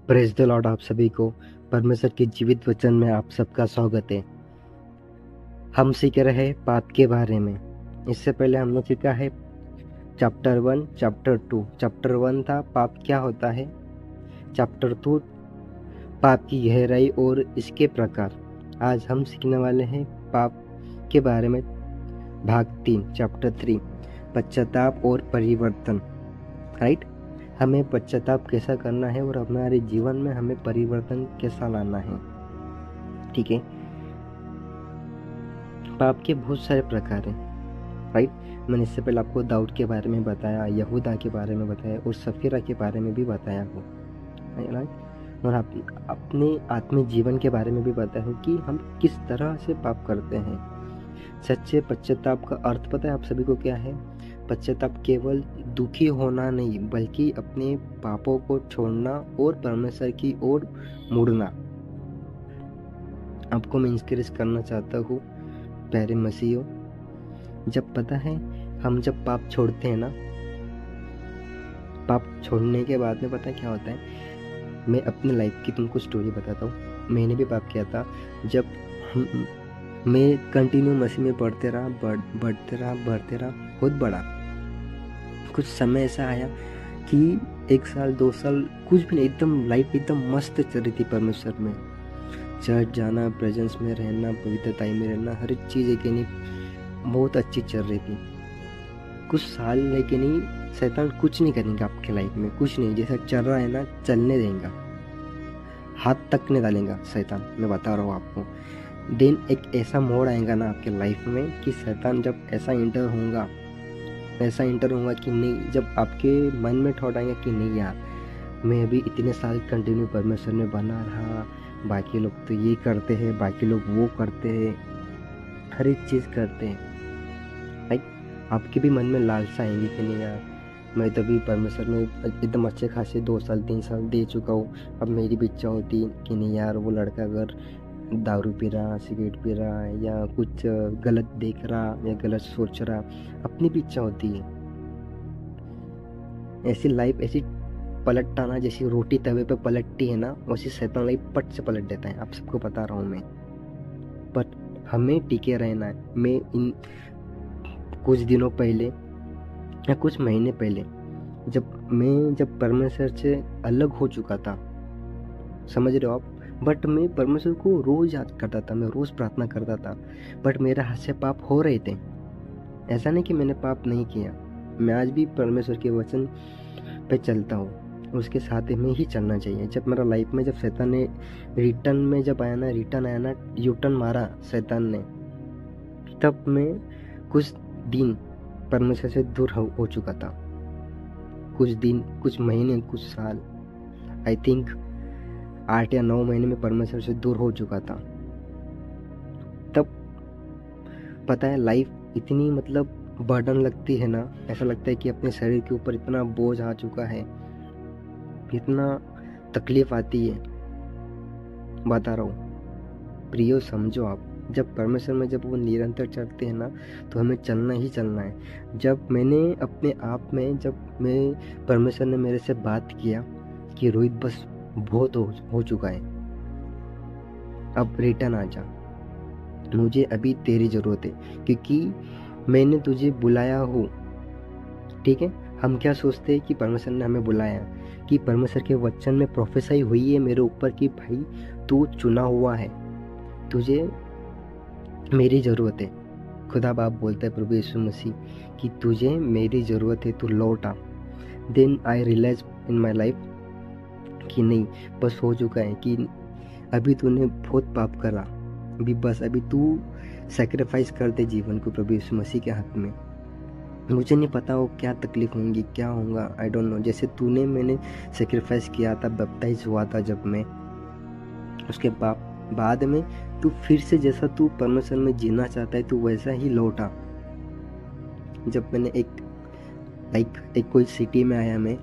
Praise the Lord. आप सभी को परमेश्वर के जीवित वचन में आप सबका स्वागत है। हम सीख रहे हैं पाप के बारे में। इससे पहले हम लोग सीखा है चैप्टर 1, चैप्टर 2। चैप्टर 1 था पाप क्या होता है, चैप्टर 2 पाप की गहराई और इसके प्रकार। आज हम सीखने वाले हैं पाप के बारे में भाग 3, चैप्टर 3, पश्चाताप और परिवर्तन। राइट, हमें पश्चाताप कैसा करना है और हमारे जीवन में हमें परिवर्तन कैसा लाना है। ठीक है, पाप के बहुत सारे प्रकार हैं। राइट, मैंने इससे पहले आपको दाऊद के बारे में बताया, यहूदा के बारे में बताया और सफीरा के बारे में भी बताया हूँ। राइट, और अपने आत्मिक जीवन के बारे में भी बताया हूँ कि हम किस तरह से पाप करते हैं। सच्चे पश्चाताप का अर्थ पता है आप सभी को क्या है? पश्चाताप केवल दुखी होना नहीं, बल्कि अपने पापों को छोड़ना और परमेश्वर की ओर मुड़ना। आपको मैं इंस्पिरेट करना चाहता हूँ प्यारे मसीहो, जब पता है हम जब पाप छोड़ते हैं ना, पाप छोड़ने के बाद में पता है क्या होता है? मैं अपनी लाइफ की तुमको स्टोरी बताता हूँ। मैंने भी पाप किया था। जब मैं कंटिन्यू मसीह में बढ़ते रहा, बढ़ते रहा, बहुत बड़ा। कुछ समय ऐसा आया कि 1 साल 2 साल कुछ भी नहीं, एकदम लाइफ एकदम मस्त चल रही थी परमेश्वर में। चर्च जाना, प्रेजेंस में रहना, पवित्रताई में रहना, हर एक चीज़ है कि नहीं बहुत अच्छी चल रही थी। कुछ साल लेकिन नहीं, शैतान कुछ नहीं करेंगे आपके लाइफ में, कुछ नहीं। जैसा चल रहा है ना चलने देगा, हाथ तक नहीं डालेगा शैतान। मैं बता रहा हूँ आपको, दिन एक ऐसा मोड़ आएगा ना आपके लाइफ में कि शैतान जब ऐसा इंटर होगा कि नहीं, जब आपके मन में थॉट आएगा कि नहीं यार, मैं अभी इतने साल कंटिन्यू परमेश्वर में बना रहा, बाकी लोग तो ये करते हैं, बाकी लोग वो करते हैं, हर एक चीज़ करते हैं। राइट, आपके भी मन में लालसा आएंगी कि नहीं यार, मैं तो अभी परमेश्वर में एकदम अच्छे खासे 2 साल 3 साल दे चुका हूँ। अब मेरी भी इच्छा होती कि नहीं यार, वो लड़का अगर दारू पी रहा, सिगरेट पी रहा है या कुछ गलत देख रहा या गलत सोच रहा, अपनी भी इच्छा होती है। ऐसी लाइफ ऐसी पलटाना, जैसी रोटी तवे पे पलटती है ना, वैसी शैतान लाइफ पट से पलट देता है। आप सबको बता रहा हूँ मैं, पर हमें टिके रहना है। मैं इन कुछ दिनों पहले या कुछ महीने पहले जब परमेश्वर से अलग हो चुका था, समझ रहे हो आप, बट मैं परमेश्वर को रोज याद करता था, मैं रोज प्रार्थना करता था, बट मेरे हाथ से पाप हो रहे थे। ऐसा नहीं कि मैंने पाप नहीं किया, मैं आज भी परमेश्वर के वचन पे चलता हूँ, उसके साथ में ही चलना चाहिए। जब मेरा लाइफ में जब शैतान ने रिटर्न आया ना, यूटर्न मारा शैतान ने, तब मैं कुछ दिन परमेश्वर से दूर हो चुका था। कुछ दिन, कुछ महीने, कुछ साल, आई थिंक 8 या 9 महीने में परमेश्वर से दूर हो चुका था। तब पता है लाइफ इतनी मतलब बर्डन लगती है ना, ऐसा लगता है कि अपने शरीर के ऊपर इतना बोझ आ चुका है, इतना तकलीफ आती है। बता रहा हूँ प्रियो, समझो आप, जब परमेश्वर में जब वो निरंतर चलते हैं ना, तो हमें चलना ही चलना है। जब मैंने अपने आप में, जब मैं परमेश्वर ने मेरे से बात किया कि रोहित बस बहुत हो चुका है, अब रिटर्न आ जा, मुझे अभी तेरी ज़रूरत है, क्योंकि मैंने तुझे बुलाया हो। ठीक है, हम क्या सोचते हैं कि परमेश्वर ने हमें बुलाया, कि परमेश्वर के वचन में प्रोफेसाई हुई है मेरे ऊपर कि भाई तू चुना हुआ है, तुझे मेरी ज़रूरत है। खुदा बाप बोलता है प्रभु यीशु मसीह कि तुझे मेरी ज़रूरत है, तू लौट आ। Then I realise in my life कि नहीं, बस हो चुका है, कि अभी तूने बहुत पाप करा, अभी तू सेक्रीफाइस कर दे जीवन को प्रभु यीशु मसीह के हाथ में। मुझे नहीं पता वो क्या तकलीफ होंगी, क्या होगा, आई डोंट नो। जैसे तूने, मैंने सेक्रीफाइस किया था, बैप्टाइज हुआ था जब मैं, उसके बाद में तू फिर से जैसा तू परमेश्वर में जीना चाहता है, तू वैसा ही लौटा। जब मैंने एक कोई सिटी में आया, मैं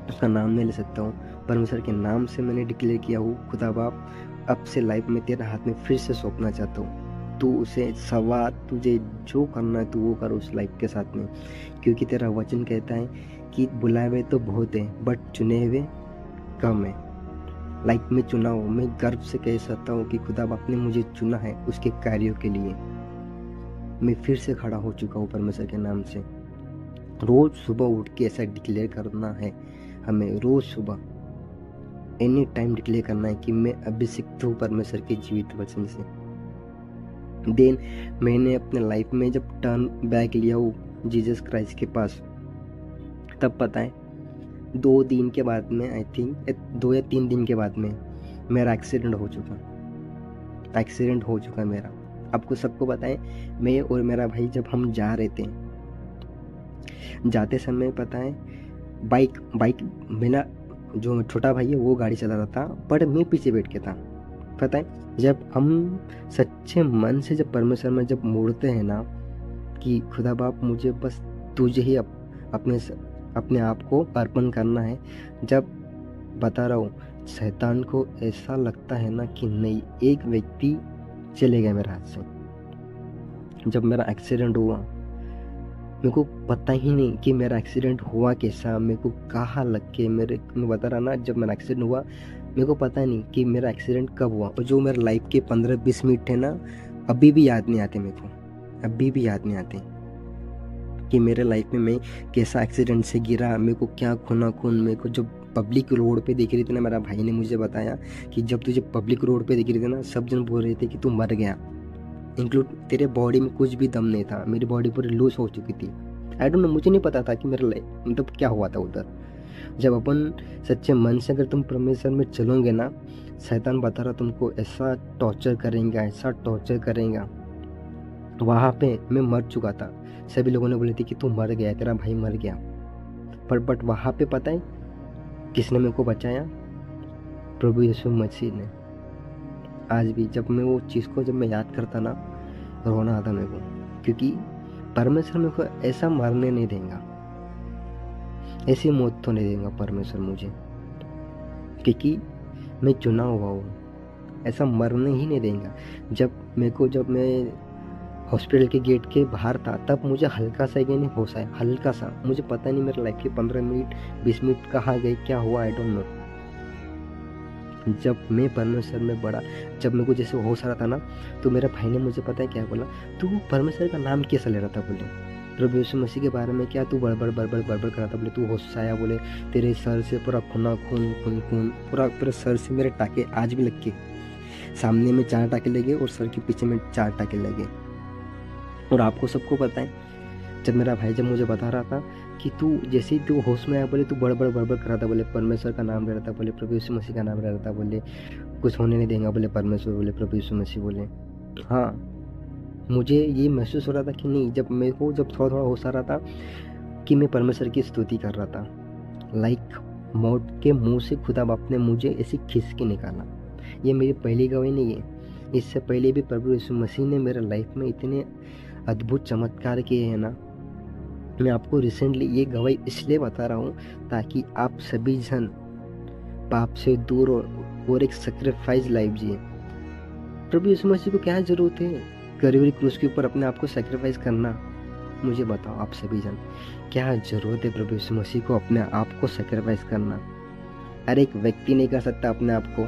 उसका नाम नहीं ले सकता हूँ, परमेश्वर के नाम से मैंने डिक्लेयर किया हूँ, खुदा बाप अब से लाइफ में तेरे हाथ में फिर से सौंपना चाहता हूँ। तू उसे सवार, तुझे जो करना है तू वो कर उस लाइफ के साथ में, क्योंकि तेरा वचन कहता है कि बुलाए हुए तो बहुत हैं बट चुने हुए कम है। लाइक मैं चुना हूँ, मैं गर्व से कह सकता हूँ कि खुदा बाप ने मुझे चुना है उसके कार्यों के लिए। मैं फिर से खड़ा हो चुका हूँ परमेश्वर के नाम से। रोज सुबह उठ के ऐसा डिक्लेयर करना है हमें, रोज सुबह एनी टाइम डिक्लेयर करना है कि मैं अभी सीखता हूँ परमेश्वर के जीवित वचन से। देन मैंने अपने लाइफ में जब टर्न बैक लिया हूँ जीसस क्राइस्ट के पास, तब पता है 2 दिन के बाद में, आई थिंक 2 या 3 दिन के बाद में मेरा एक्सीडेंट हो चुका मेरा। आपको सबको पता है, मैं और मेरा भाई जब हम जा रहे थे, जाते समय पता है बाइक मेरा जो छोटा भाई है वो गाड़ी चला रहा था, पर मैं पीछे बैठ के था। पता है जब हम सच्चे मन से जब परमेश्वर में जब मुड़ते हैं ना कि खुदा बाप मुझे बस तुझे ही अपने आप को अर्पण करना है, जब बता रहा हूँ शैतान को ऐसा लगता है ना कि नहीं, एक व्यक्ति चले गया मेरे हाथ से। जब मेरा एक्सीडेंट हुआ मेरे को पता ही नहीं कि मेरा एक्सीडेंट हुआ कैसा, मेरे को कहाँ लग के मैं बता रहा ना, जब मेरा एक्सीडेंट हुआ मेरे को पता नहीं कि मेरा एक्सीडेंट कब हुआ। और जो मेरे लाइफ के 15-20 मिनट थे ना, अभी भी याद नहीं आते मेरे को, अभी भी याद नहीं आते कि मेरे लाइफ में मैं कैसा एक्सीडेंट से गिरा, मेरे को क्या खून। मेरे को जब पब्लिक रोड पे देख रही थी ना, मेरा भाई ने मुझे बताया कि जब तुझे पब्लिक रोड पे देख रही थी ना, सब जन बोल रहे थे कि तू मर गया, इंक्लूड तेरे बॉडी में कुछ भी दम नहीं था। मेरी बॉडी पूरी लूज हो चुकी थी। आई डोंट नो, मुझे नहीं पता था कि मेरा लाइफ मतलब क्या हुआ था उधर। जब अपन सच्चे मन से अगर तुम परमेश्वर में चलोगे ना, शैतान बता रहा तुमको ऐसा टॉर्चर करेगा। वहाँ पे मैं मर चुका था। सभी लोगों ने बोले थे कि तू मर गया, तेरा भाई मर गया। बट वहाँ पे पता है किसने मेरे को बचाया? प्रभु यीशु मसीह ने। आज भी जब मैं वो चीज़ को जब मैं याद करता ना, रोना आता मेरे को, क्योंकि परमेश्वर मेरे को ऐसा मरने नहीं देगा, ऐसी मौत तो नहीं देगा परमेश्वर मुझे, क्योंकि मैं चुना हुआ हूँ। ऐसा मरने ही नहीं देगा। जब मैं हॉस्पिटल के गेट के बाहर था, तब मुझे हल्का सा नहीं होश आया, हल्का सा। मुझे पता नहीं मेरे लाइफ के 15 मिनट 20 मिनट कहाँ गए, क्या हुआ, आई डोंट नो। जब मैं परमेश्वर में बड़ा, जब मेरे को जैसे होश आ रहा था ना, तो मेरे भाई ने मुझे पता है क्या बोला, तू परमेश्वर का नाम कैसा ले रहा था? बोले प्रभु यीशु मसीह के बारे में क्या तू बड़बड़ कर रहा था? बोले तू होश आया, बोले तेरे सर से पूरा खून पूरा सर से मेरे टाके आज भी लग के, सामने में 4 टाके लगे और सर के पीछे में 4 टाके लगे। और आपको सबको पता है, जब मेरा भाई जब मुझे बता रहा था कि तू जैसे ही तू होश में आया, बोले तू बड़बड़ कर रहा था, बोले परमेश्वर का नाम ले रहा था, बोले प्रभु यीशु मसीह का नाम ले रहा था, बोले कुछ होने नहीं देगा, बोले परमेश्वर, बोले प्रभु यीशु मसीह, बोले हाँ। मुझे ये महसूस हो रहा था कि नहीं, जब मेरे को जब थोड़ा होश आ रहा था कि मैं परमेश्वर की स्तुति कर रहा था, लाइक मौत के मुंह से खुदा बाप ने मुझे ऐसी खींच के निकाला। ये मेरी पहली गवाही नहीं है, इससे पहले भी प्रभु यीशु मसीह ने मेरे लाइफ में इतने अद्भुत चमत्कार किए हैं ना। मैं आपको रिसेंटली ये गवाही इसलिए बता रहा हूँ ताकि आप सभी जन पाप से दूर और एक सैक्रिफाइस लाइफ जिए। प्रभु यीशु मसीह को क्या जरूरत है कलवरी क्रूस के ऊपर अपने आप को सैक्रिफाइस करना? मुझे बताओ आप सभी जन, क्या जरूरत है प्रभु यीशु मसीह को अपने आप को सैक्रिफाइस करना? हर एक व्यक्ति नहीं कर सकता अपने आप को,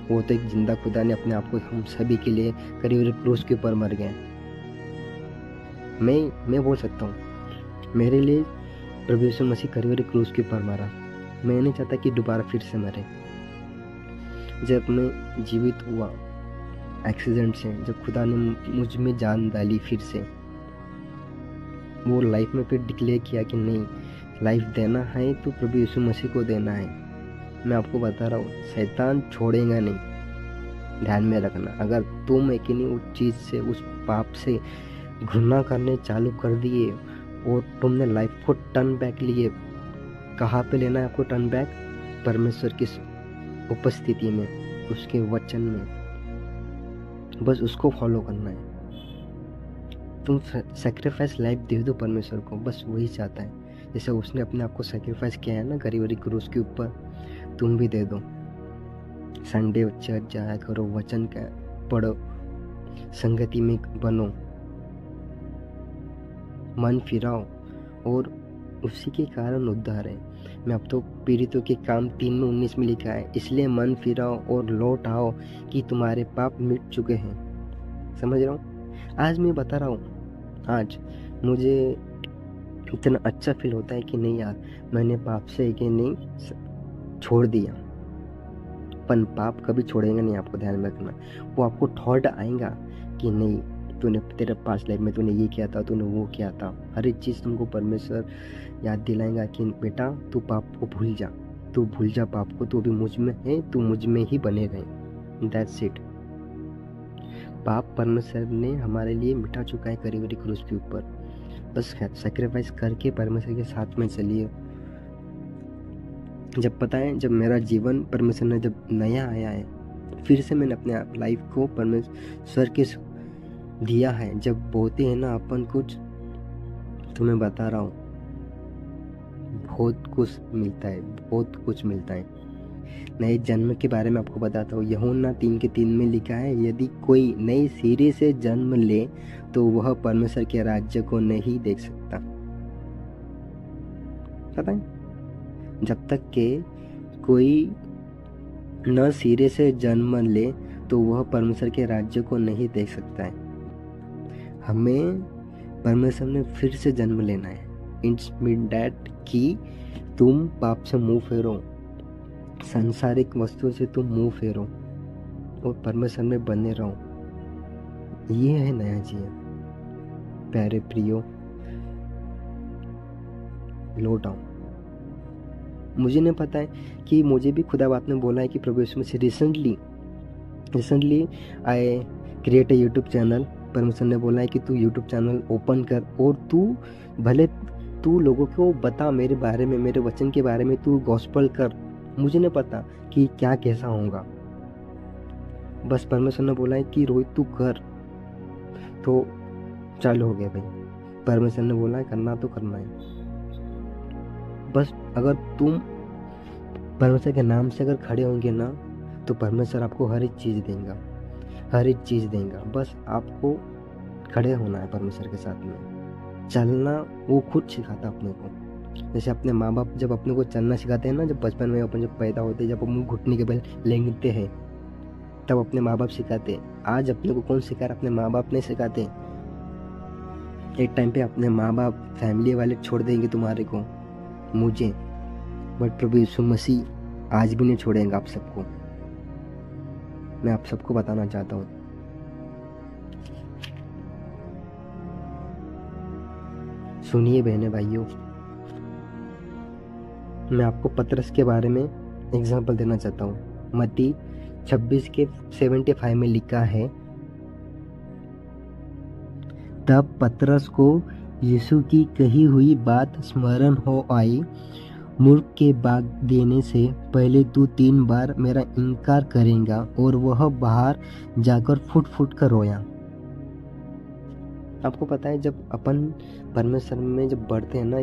वो तो एक जिंदा खुदा ने अपने आप को हम सभी के लिए कलवरी क्रूस के ऊपर मर गए। मैं बोल सकता हूँ, मेरे लिए प्रभु यीशु मसीह कलवरी क्रूस के ऊपर मरा। मैं नहीं चाहता कि दोबारा फिर से मरे। जब मैं जीवित हुआ एक्सीडेंट से, जब खुदा ने मुझ में जान डाली फिर से, वो लाइफ में फिर डिक्लेयर किया कि नहीं, लाइफ देना है तो प्रभु यीशु मसीह को देना है। मैं आपको बता रहा हूँ, शैतान छोड़ेगा नहीं। ध्यान में रखना, अगर तुम एक नहीं उस चीज़ से, उस पाप से घृणा करने चालू कर दिए और तुमने लाइफ को टर्न बैक लिए, कहाँ पे लेना है आपको टर्न बैक? परमेश्वर की उपस्थिति में, उसके वचन में, बस उसको फॉलो करना है। तुम सैक्रिफाइस लाइफ दे दो परमेश्वर को, बस वही चाहता है। जैसे उसने अपने आप को सैक्रिफाइस किया है ना कलवरी क्रूस के ऊपर, तुम भी दे दो। संडे चर्च जाया करो, वचन का पढ़ो, संगति में बनो, मन फिराओ, और उसी के कारण उद्धार है। मैं अब तो पीड़ितों के काम 3:19 में लिखा है, इसलिए मन फिराओ और लौट आओ कि तुम्हारे पाप मिट चुके हैं। समझ रहा हूँ? आज मैं बता रहा हूँ, आज मुझे इतना अच्छा फील होता है कि नहीं यार, मैंने पाप से कि नहीं छोड़ दिया। पर पाप कभी छोड़ेंगे नहीं, आपको ध्यान में रखना। वो आपको थॉट आएगा कि नहीं, तूने तेरे पास्ट लाइफ में तूने ये किया था, तूने वो किया था। हर एक चीज़ तुमको परमेश्वर याद दिलाएगा कि बेटा तू पाप को भूल जा, तू भूल जा पाप को, तू अभी मुझ में है, तू मुझ में ही बने रहे। That's it. पाप परमेश्वर ने हमारे लिए मिटा चुका है करीबरी क्रूस के ऊपर। बस सेक्रीफाइस करके परमेश्वर के साथ में चलिए। जब पता है, जब मेरा जीवन परमेश्वर ने जब नया आया है, फिर से मैंने अपने लाइफ को परमेश्वर के दिया है। जब बोलते हैं ना अपन कुछ, तो मैं बता रहा हूँ बहुत कुछ मिलता है, बहुत कुछ मिलता है। नए जन्म के बारे में आपको बताता हूँ। यूहन्ना 3:3 में लिखा है, यदि कोई नए सिरे से जन्म ले तो वह परमेश्वर के राज्य को नहीं देख सकता। पता है, जब तक के कोई न सिरे से जन्म ले तो वह परमेश्वर के राज्य को नहीं देख सकता है। हमें परमेश्वर ने फिर से जन्म लेना है। इट्स मीन दैट कि तुम पाप से मुंह फेरो, सांसारिक वस्तुओं से तुम मुंह फेरो और परमेश्वर में बने रहो। ये है नया जीवन। प्यारे प्रियो, लौट आओ। मुझे नहीं पता है कि मुझे भी खुदा बात ने बोला है कि प्रभु Yeshu Masih recently I create a YouTube channel. परमेश्वर ने बोला है कि तू यूट्यूब चैनल ओपन कर और तू लोगों को बता मेरे बारे में, मेरे वचन के बारे में, तू गॉस्पेल कर। मुझे नहीं पता कि क्या कैसा होगा, बस परमेश्वर ने बोला है कि रोहित तू कर, तो चालू हो गया भाई। परमेश्वर ने बोला है करना तो करना है। बस अगर तुम परमेश्वर के नाम से अगर खड़े होंगे ना, तो परमेश्वर आपको हर एक चीज़ देगा, हर एक चीज़ देगा। बस आपको खड़े होना है परमेश्वर के साथ में। चलना वो खुद सिखाता अपने को। जैसे अपने माँ बाप जब अपने को चलना सिखाते हैं ना, जब बचपन में अपन जब पैदा होते हैं, जब हम घुटने के बल लेंगते हैं, तब अपने माँ बाप सिखाते हैं। आज अपने को कौन सिखा रहा? अपने माँ बाप नहीं सिखाते। एक टाइम पे अपने माँ बाप फैमिली वाले छोड़ देंगे तुम्हारे को, मुझे, बट प्रभु यीशु मसीह आज भी नहीं छोड़ेंगे आप सबको। मैं आप सबको बताना चाहता हूँ, सुनिए बहने भाइयों, मैं आपको पतरस के बारे में एग्जाम्पल देना चाहता हूँ। मत्ती 26:75 में लिखा है, तब पतरस को यीशु की कही हुई बात स्मरण हो आई, मूर्ख के भाग देने से पहले तू 3 बार मेरा इनकार करेगा। और वह बाहर जाकर फुट फुट कर रोया। आपको पता है, जब अपन परमेश्वर में जब बढ़ते हैं ना,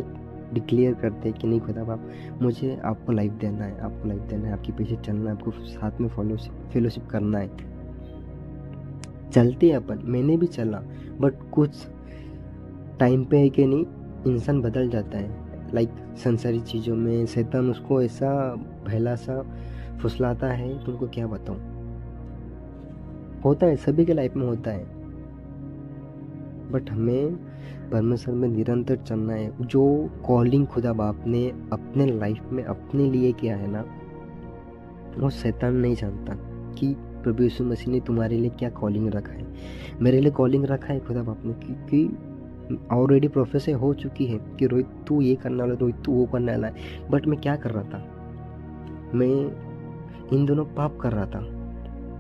डिक्लेयर करते हैं कि नहीं खुदा बाप, मुझे आपको लाइफ देना है, आपको लाइफ देना है, आपके पीछे चलना है, आपको साथ में फेलोशिप करना है। चलते अपन, मैंने भी चला, बट कुछ टाइम पे है कि नहीं इंसान बदल जाता है। लाइक संसारी चीज़ों में शैतान उसको ऐसा भैला सा फुसलाता है, तुमको क्या बताऊं। होता है, सभी के लाइफ में होता है, बट हमें परमेश्वर में निरंतर चलना है। जो कॉलिंग खुदा बाप ने अपने लाइफ में अपने लिए किया है ना, वो शैतान नहीं जानता कि प्रभु यीशु मसीह ने तुम्हारे लिए क्या कॉलिंग रखा है। मेरे लिए कॉलिंग रखा है खुदा बाप ने, क्योंकि ऑलरेडी प्रोफेस हो चुकी है कि रोहित तू ये करने वाला, रोहित तू वो करने वाला है। बट मैं क्या कर रहा था? मैं इन दोनों पाप कर रहा था।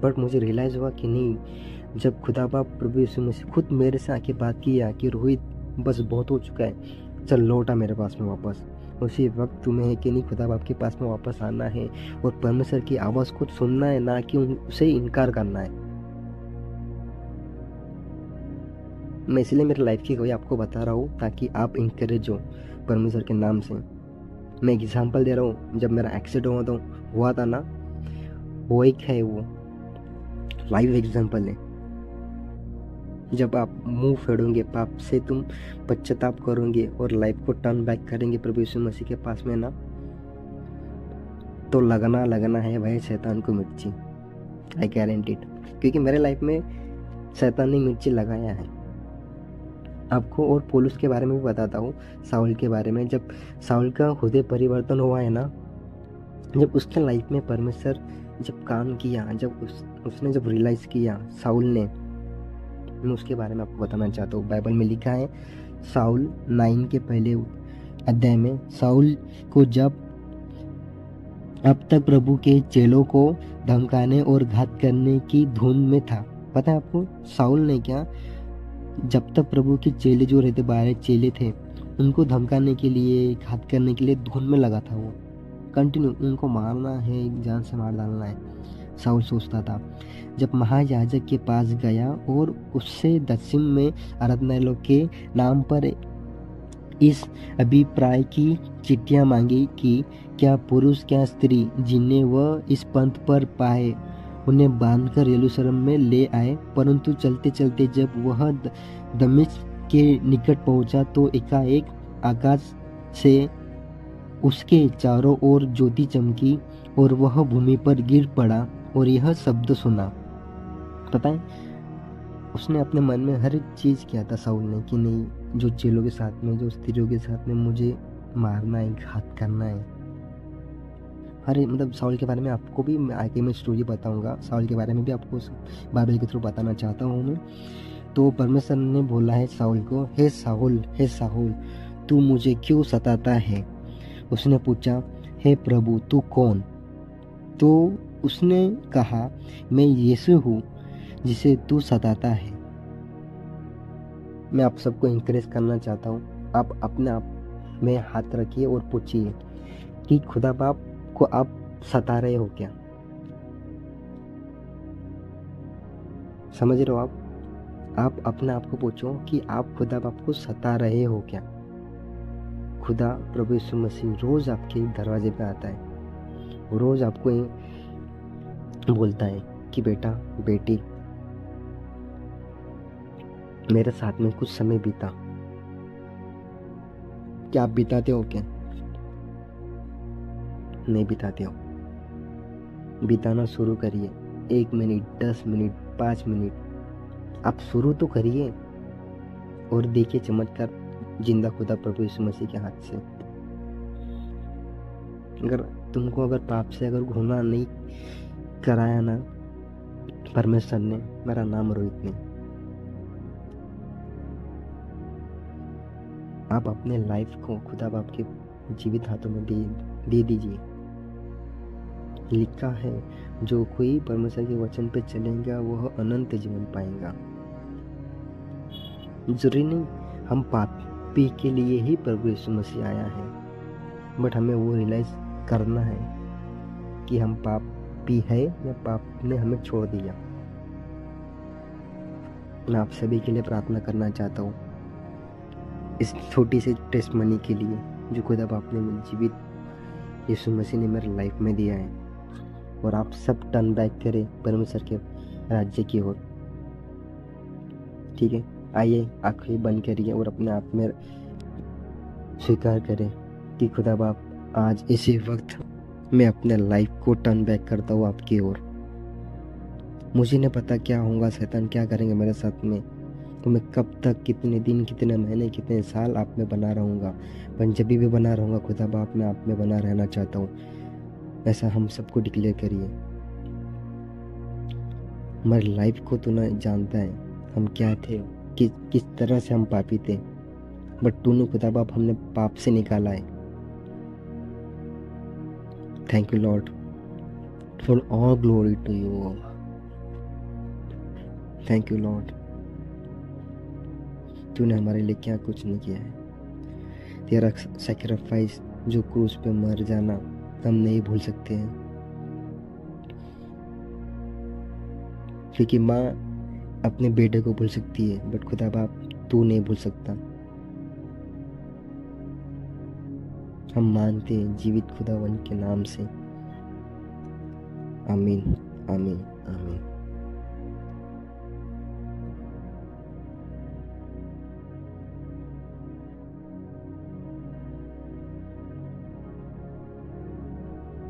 बट मुझे रियलाइज़ हुआ कि नहीं, जब खुदा बाप प्रभु यीशु मसीह खुद मेरे से आके बात किया कि रोहित बस बहुत हो चुका है, चल लौटा मेरे पास में वापस। उसी वक्त तुम्हें है कि नहीं खुदा बाप के पास में वापस आना है और परमेश्वर की आवाज़ खुद सुनना है, ना कि उसे इनकार करना है। मैं इसलिए मेरी लाइफ की कोई आपको बता रहा हूँ ताकि आप इंकरेज हो परमेश्वर के नाम से। मैं एग्जाम्पल दे रहा हूँ, जब मेरा एक्सीडेंट हुआ था ना, वो एक है, वो लाइव एग्जाम्पल है। जब आप मुंह फेरोगे पाप से, तुम पश्चाताप करोगे और लाइफ को टर्न बैक करेंगे प्रभु यीशु मसीह के पास में ना, तो लगना है भाई शैतान को मिर्ची, आई गारंटीड, क्योंकि मेरे लाइफ में शैतान ने मिर्ची लगाया है। आपको और पौलुस के बारे में भी बताता हूँ, साउल के बारे में। जब साउल का हृदय परिवर्तन हुआ है ना, जब उसके लाइफ में परमेश्वर जब काम किया, जब उसने जब रियलाइज़ किया साउल ने, मैं उसके बारे में आपको बताना चाहता हूँ। बाइबल में लिखा है साउल 9 के पहले अध्याय में, साउल को जब अब तक प्रभु के चेलों को धमकाने और घात करने की धुन में था। पता है आपको साउल ने क्या, जब तक प्रभु के चेले जो रहते, 12 चेले थे, उनको धमकाने के लिए, घात करने के लिए धुन में लगा था। वो कंटिन्यू उनको मारना है, जान से मार डालना है, साउल सोचता था। जब महायाजक के पास गया और उससे दक्षिण में आराधनालयों के नाम पर इस अभिप्राय की चिट्ठियां मांगी कि क्या पुरुष क्या स्त्री जिन्हें वह इस पंथ पर पाए उन्हें बांधकर यरूशलेम में ले आए। परंतु चलते चलते जब वह दमिश्क के निकट पहुंचा तो एकाएक आकाश से उसके चारों ओर ज्योति चमकी और वह भूमि पर गिर पड़ा और यह शब्द सुना। पता है उसने अपने मन में हर एक चीज़ किया था साउल ने कि नहीं, जो चेलों के साथ में, जो स्त्रियों के साथ में मुझे मारना है, घात करना है। हर मतलब साउल के बारे में आपको भी आगे मैं स्टोरी बताऊंगा, साउल के बारे में भी आपको बाइबल के थ्रू बताना चाहता हूँ मैं। तो परमेश्वर ने बोला है साउल को, हे साउल तू मुझे क्यों सताता है? उसने पूछा, हे प्रभु तू कौन? तो उसने कहा, मैं यीशु हूँ जिसे तू सताता है। मैं आप सबको इंकरेज करना चाहता हूँ, आप अपने आप में हाथ रखिए और पूछिए कि खुदा बाप को आप सता रहे हो क्या? समझ रहे हो आप अपने आप को पूछो कि आप खुदा बाप को सता रहे हो क्या? खुदा प्रभु यीशु मसीह रोज आपके दरवाजे पे आता है, रोज आपको बोलता है कि बेटा बेटी मेरे साथ में कुछ समय बीता। क्या आप बिताते हो क्या? नहीं बिताते हो? बिताना शुरू करिए। 1 मिनट, 10 मिनट, 5 मिनट आप शुरू तो करिए और देखिए चमत्कार जिंदा खुदा प्रभु यीशु मसीह के हाथ से। अगर पाप से अगर घूमना नहीं कराया ना परमेश्वर ने, मेरा नाम रोहित ने, आप अपने लाइफ को खुदा बाप के जीवित हाथों में दे दीजिए। लिखा है जो कोई परमेश्वर के वचन पे चलेगा वह अनंत जीवन पाएगा। जरूरी नहीं हम पापी के लिए ही प्रभु यीशु मसीह आया है, बट हमें वो रियलाइज करना है कि हम पापी है या पाप ने हमें छोड़ दिया। मैं आप सभी के लिए प्रार्थना करना चाहता हूँ इस छोटी सी टेस्ट मनी के लिए जो खुदा बाप ने जीवित यीशु मसीह ने मेरे लाइफ में दिया है, और आप सब टर्न बैक करें परमेश्वर के राज्य की ओर। ठीक है, आइए आंखें बंद करिए और अपने आप में स्वीकार करें कि खुदा बाप आज इसी वक्त मैं अपने लाइफ को टर्न बैक करता हूँ आपकी ओर। मुझे नहीं पता क्या होगा, शैतान क्या करेंगे मेरे साथ में, तो मैं कब तक, कितने दिन, कितने महीने, कितने साल आप में बना रहूँगा, पर जब भी बना रहूँगा खुदा बाप मैं आप में बना रहना चाहता हूँ। ऐसा हम सबको डिक्लेयर करिए। हमारी लाइफ को तू ना जानता है हम क्या थे, किस तरह से हम पापी थे, बट तूने खुदा बाप हमने पाप से निकाला है। Thank you Lord, for all glory to you. Thank you Lord, तूने हमारे लिए क्या कुछ नहीं किया है। तेरा सैक्रिफाइस जो क्रूस पे मर जाना हम नहीं भूल सकते हैं, क्योंकि माँ अपने बेटे को भूल सकती है बट खुदा बाप तू नहीं भूल सकता। हम मानते हैं जीवित खुदावन के नाम से। आमीन आमीन आमीन।